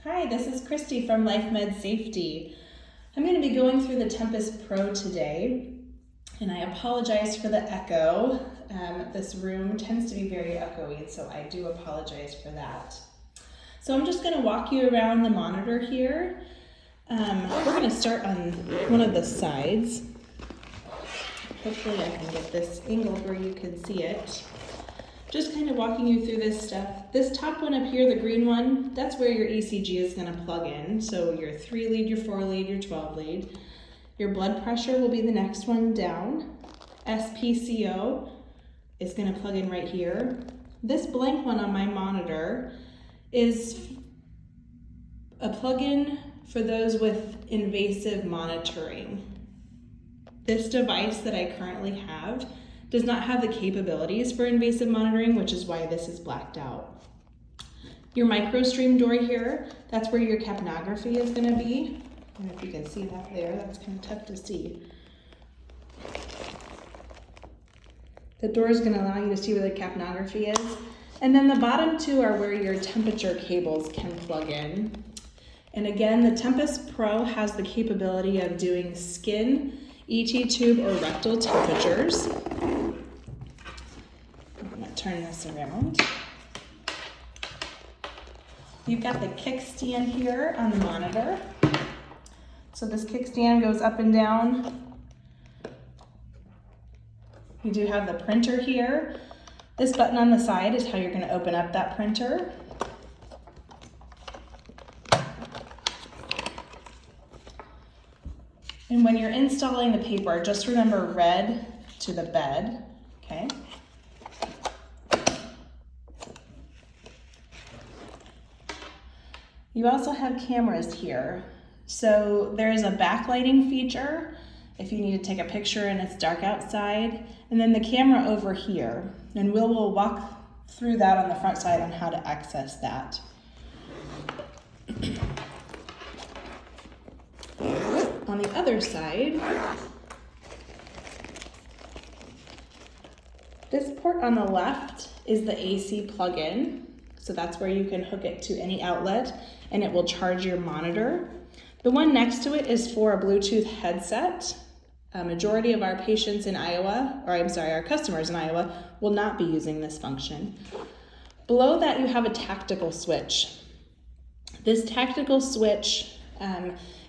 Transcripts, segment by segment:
Hi, this is Christy from Life Med Safety. I'm going to be going through the TempusPro today, and I apologize for the echo. This room tends to be very echoey, so I do apologize for that. So I'm just going to walk you around the monitor here. We're going to start on one of the sides. Hopefully I can get this angled where you can see it. Just kind of walking you through this stuff. This top one up here, the green one, that's where your ECG is going to plug in. So your 3 lead, your 4 lead, your 12 lead. Your blood pressure will be the next one down. SPCO is going to plug in right here. This blank one on my monitor is a plug-in for those with invasive monitoring. This device that I currently have does not have the capabilities for invasive monitoring, which is why this is blacked out. Your microstream door here, that's where your capnography is going to be. I don't know if you can see that there, that's kind of tough to see. The door is going to allow you to see where the capnography is. And then the bottom two are where your temperature cables can plug in. And again, the TempusPro has the capability of doing skin, ET tube, or rectal temperatures. I'm going to turn this around. You've got the kickstand here on the monitor. So this kickstand goes up and down. You do have the printer here. This button on the side is how you're going to open up that printer. And when you're installing the paper, just remember red to the bed, okay? You also have cameras here. So there's a backlighting feature if you need to take a picture and it's dark outside, and then the camera over here. And we'll walk through that on the front side on how to access that. On the other side, this port on the left is the AC plug-in. So that's where you can hook it to any outlet and it will charge your monitor. The one next to it is for a Bluetooth headset. A majority of our patients in Iowa, our customers in Iowa, will not be using this function. Below that, you have a tactical switch. This tactical switch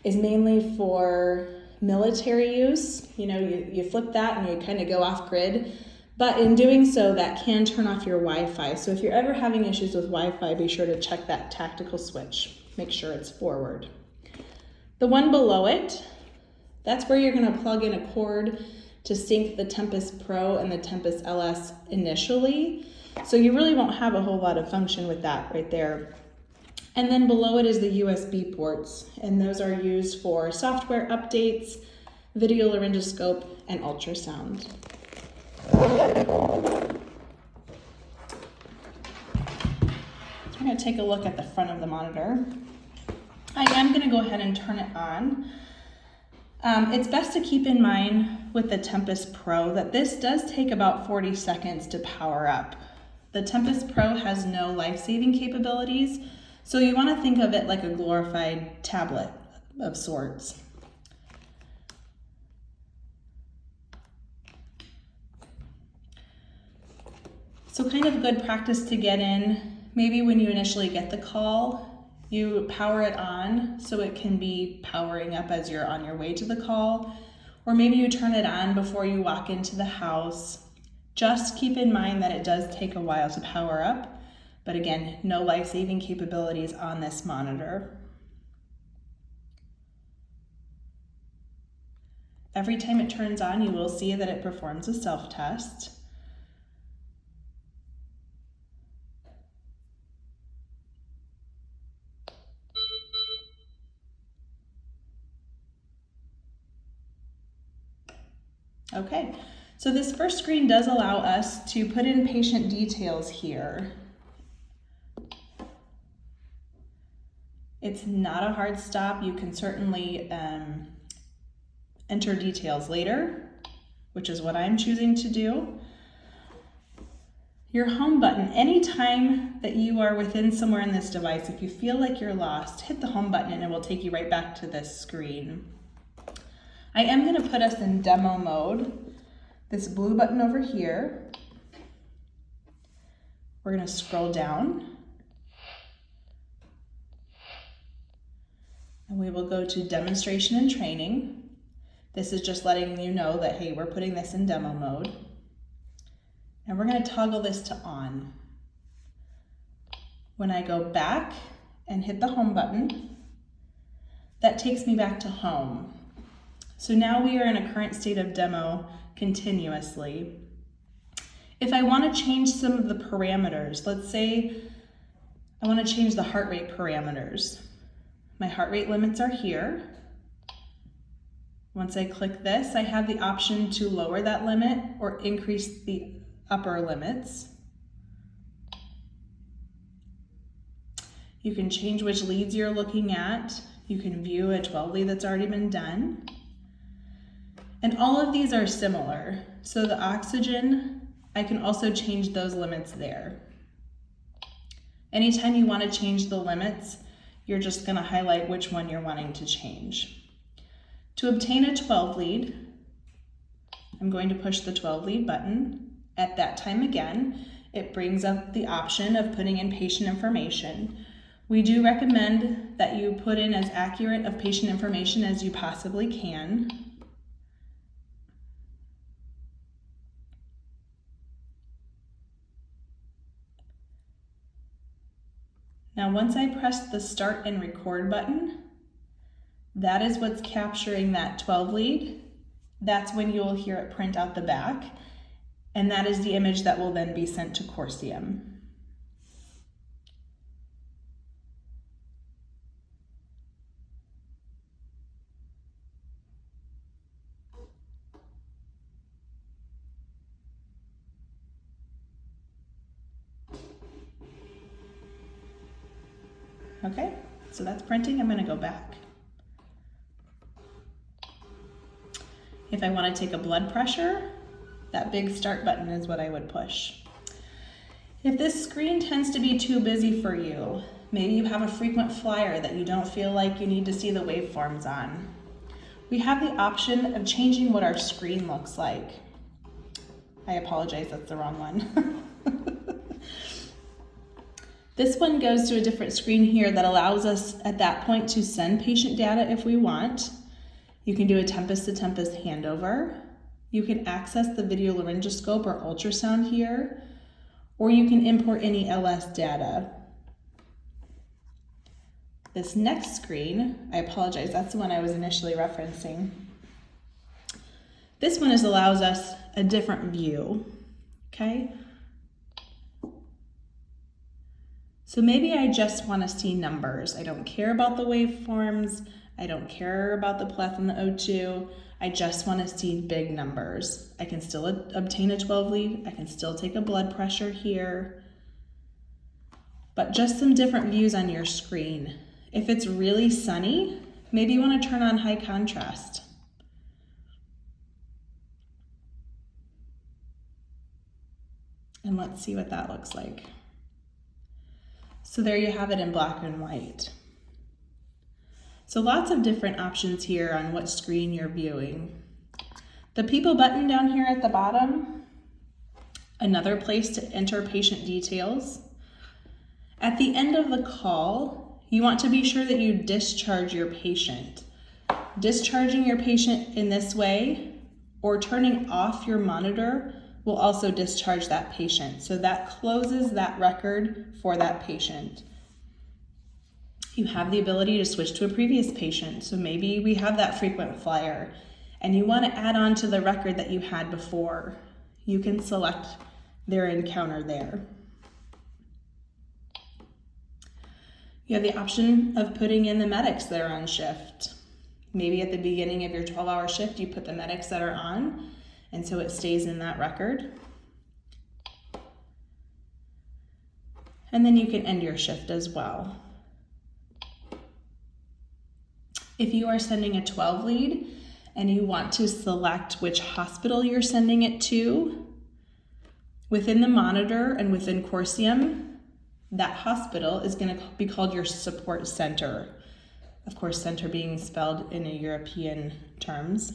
is mainly for military use. You know, you flip that and you kind of go off grid. But in doing so, that can turn off your Wi-Fi. So if you're ever having issues with Wi-Fi, be sure to check that tactical switch. Make sure it's forward. The one below it, that's where you're going to plug in a cord to sync the TempusPro and the Tempus LS initially. So you really won't have a whole lot of function with that right there. And then below it is the USB ports, and those are used for software updates, video laryngoscope, and ultrasound. We're going to take a look at the front of the monitor. I am going to go ahead and turn it on. It's best to keep in mind with the TempusPro that this does take about 40 seconds to power up. The TempusPro has no life-saving capabilities, so you want to think of it like a glorified tablet of sorts. So kind of good practice to get in, maybe when you initially get the call, you power it on so it can be powering up as you're on your way to the call, or maybe you turn it on before you walk into the house. Just keep in mind that it does take a while to power up, but again, no life-saving capabilities on this monitor. Every time it turns on, you will see that it performs a self-test. Okay, so this first screen does allow us to put in patient details here. It's not a hard stop. You can certainly enter details later, which is what I'm choosing to do. Your home button, anytime that you are within somewhere in this device, if you feel like you're lost, hit the home button and it will take you right back to this screen. I am going to put us in demo mode. This blue button over here, we're going to scroll down and we will go to demonstration and training. This is just letting you know that, hey, we're putting this in demo mode. And we're going to toggle this to on. When I go back and hit the home button, that takes me back to home. So now we are in a current state of demo continuously. If I want to change some of the parameters, let's say I want to change the heart rate parameters. My heart rate limits are here. Once I click this, I have the option to lower that limit or increase the upper limits. You can change which leads you're looking at. You can view a 12 lead that's already been done. And all of these are similar. So the oxygen, I can also change those limits there. Anytime you want to change the limits, you're just going to highlight which one you're wanting to change. To obtain a 12 lead, I'm going to push the 12 lead button. At that time again, it brings up the option of putting in patient information. We do recommend that you put in as accurate of patient information as you possibly can. Now, once I press the start and record button, that is what's capturing that 12 lead. That's when you'll hear it print out the back. And that is the image that will then be sent to Corsium. Okay, so that's printing. I'm going to go back. If I want to take a blood pressure, that big start button is what I would push. If this screen tends to be too busy for you, maybe you have a frequent flyer that you don't feel like you need to see the waveforms on, we have the option of changing what our screen looks like. I apologize, that's the wrong one. This one goes to a different screen here that allows us at that point to send patient data if we want. You can do a Tempus to Tempus handover. You can access the video laryngoscope or ultrasound here, or you can import any LS data. This next screen, I apologize, that's the one I was initially referencing. This one allows us a different view, okay? So maybe I just want to see numbers. I don't care about the waveforms. I don't care about the pleth and the O2. I just want to see big numbers. I can still obtain a 12 lead. I can still take a blood pressure here. But just some different views on your screen. If it's really sunny, maybe you want to turn on high contrast. And let's see what that looks like. So there you have it in black and white. So lots of different options here on what screen you're viewing. The people button down here at the bottom, another place to enter patient details. At the end of the call, you want to be sure that you discharge your patient. Discharging your patient in this way or turning off your monitor will also discharge that patient. So that closes that record for that patient. You have the ability to switch to a previous patient. So maybe we have that frequent flyer and you want to add on to the record that you had before. You can select their encounter there. You have the option of putting in the medics that are on shift. Maybe at the beginning of your 12-hour shift, you put the medics that are on, and so it stays in that record. And then you can end your shift as well. If you are sending a 12 lead and you want to select which hospital you're sending it to, Within the monitor and within Corsium, that hospital is going to be called your support center. Of course, center being spelled in a European terms.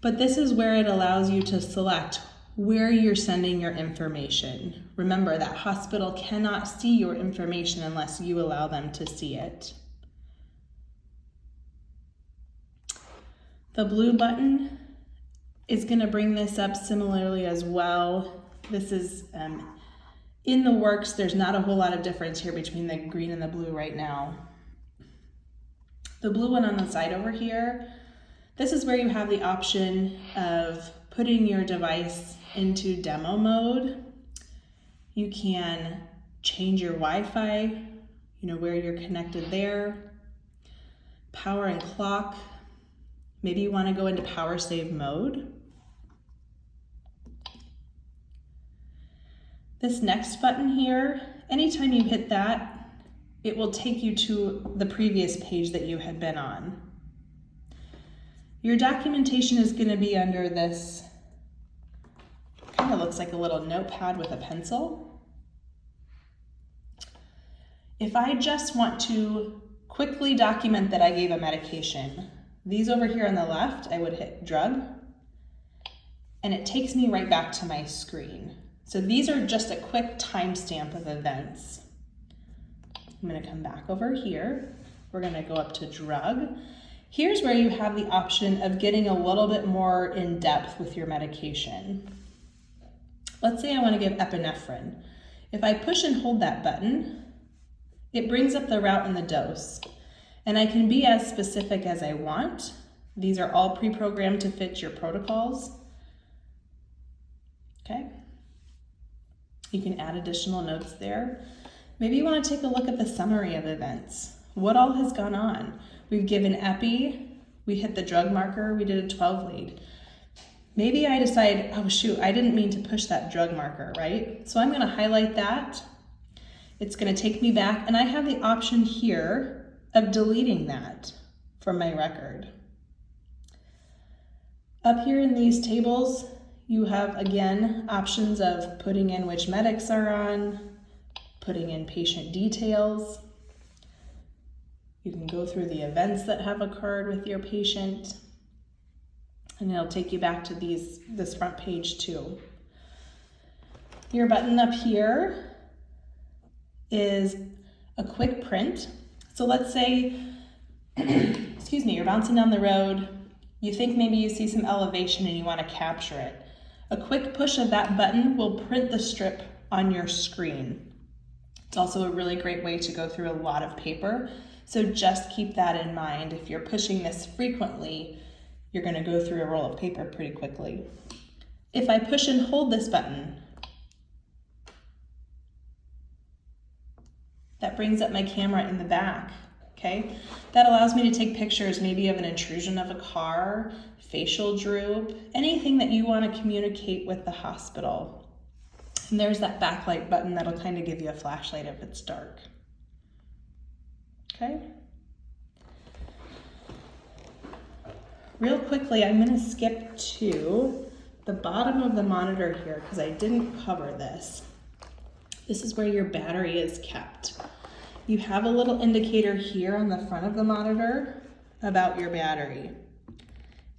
But this is where it allows you to select where you're sending your information. Remember, that hospital cannot see your information unless you allow them to see it. The blue button is going to bring this up similarly as well. This is in the works. There's not a whole lot of difference here between the green and the blue right now. The blue one on the side over here, this is where you have the option of putting your device into demo mode. You can change your Wi-Fi, where you're connected there. Power and clock. Maybe you want to go into power save mode. This next button here, anytime you hit that, it will take you to the previous page that you had been on. Your documentation is going to be under this, kind of looks like a little notepad with a pencil. If I just want to quickly document that I gave a medication, these over here on the left, I would hit drug, and it takes me right back to my screen. So these are just a quick timestamp of events. I'm going to come back over here. We're going to go up to drug. Here's where you have the option of getting a little bit more in depth with your medication. Let's say I want to give epinephrine. If I push and hold that button, it brings up the route and the dose. And I can be as specific as I want. These are all pre-programmed to fit your protocols. Okay. You can add additional notes there. Maybe you want to take a look at the summary of events. What all has gone on? We've given epi, we hit the drug marker, we did a 12 lead. Maybe I decide, oh shoot, I didn't mean to push that drug marker, right? So I'm going to highlight that. It's going to take me back, and I have the option here of deleting that from my record. Up here in these tables, you have, again, options of putting in which medics are on, putting in patient details. You can go through the events that have occurred with your patient, and it'll take you back to this front page too. Your button up here is a quick print. So let's say, excuse me, you're bouncing down the road, you think maybe you see some elevation and you want to capture it. A quick push of that button will print the strip on your screen. It's also a really great way to go through a lot of paper, so just keep that in mind. If you're pushing this frequently, you're going to go through a roll of paper pretty quickly. If I push and hold this button, that brings up my camera in the back, okay? That allows me to take pictures maybe of an intrusion of a car, facial droop, anything that you want to communicate with the hospital. And there's that backlight button that'll kind of give you a flashlight if it's dark. Okay? Real quickly, I'm going to skip to the bottom of the monitor here because I didn't cover this. This is where your battery is kept. You have a little indicator here on the front of the monitor about your battery.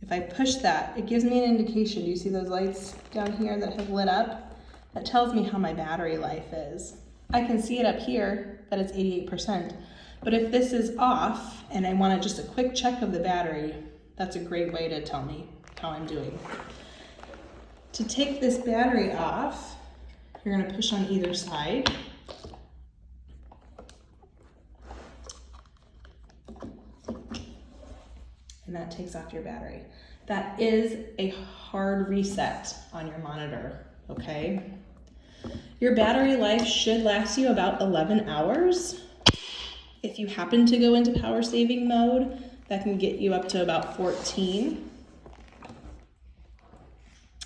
If I push that, it gives me an indication. Do you see those lights down here that have lit up? That tells me how my battery life is. I can see it up here that it's 88%. But if this is off and I want just a quick check of the battery, that's a great way to tell me how I'm doing. To take this battery off, you're going to push on either side. And that takes off your battery. That is a hard reset on your monitor, okay? Your battery life should last you about 11 hours. If you happen to go into power saving mode, that can get you up to about 14.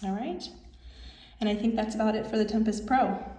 All right, and I think that's about it for the TempusPro.